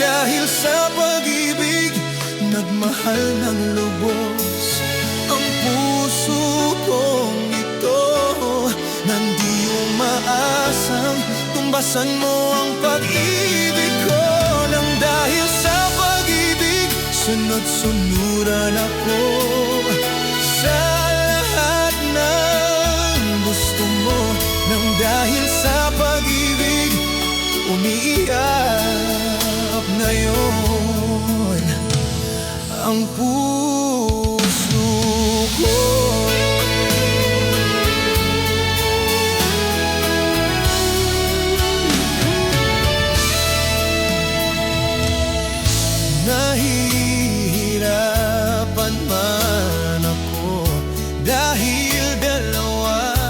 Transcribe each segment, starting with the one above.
dahil sa pag-ibig, nagmahal ng lubos ang puso kong ito. Nang di umaasang tumbasan mo ang pag-ibig ko. Nang dahil sa pag-ibig, sunod-sunuran ako sa lahat ng gusto mo. Nang dahil sa pag-ibig, umiiyak ngayon ang puso ko. Nahihirapan man ako dahil dalawa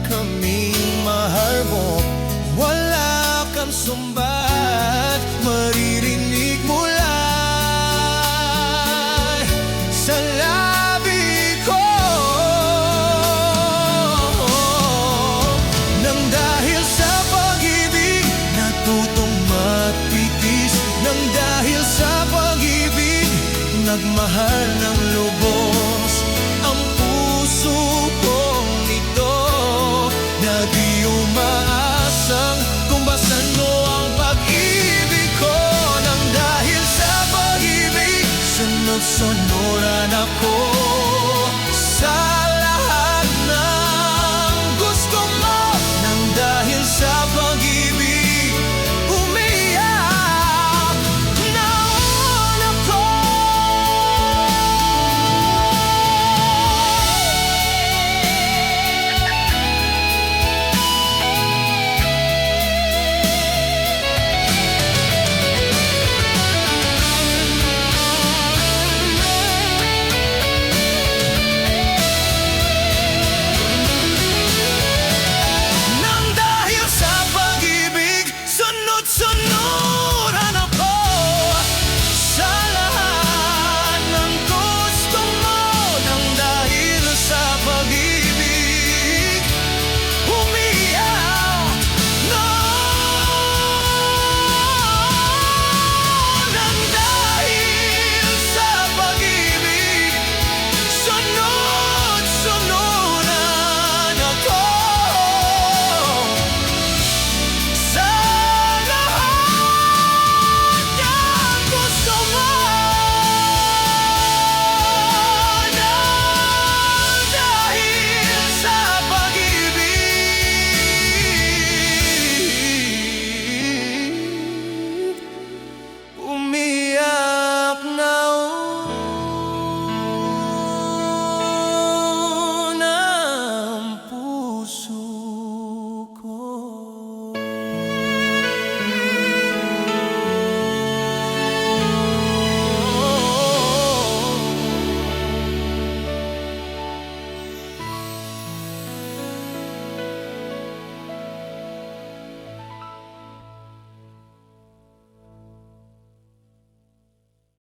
kaming mahal mo. Wala kang sumbat, maririnig mula sa labi ko. Nang dahil sa pag-ibig, natutong matitis. Nang dahil sa pag-ibig, nagmahal na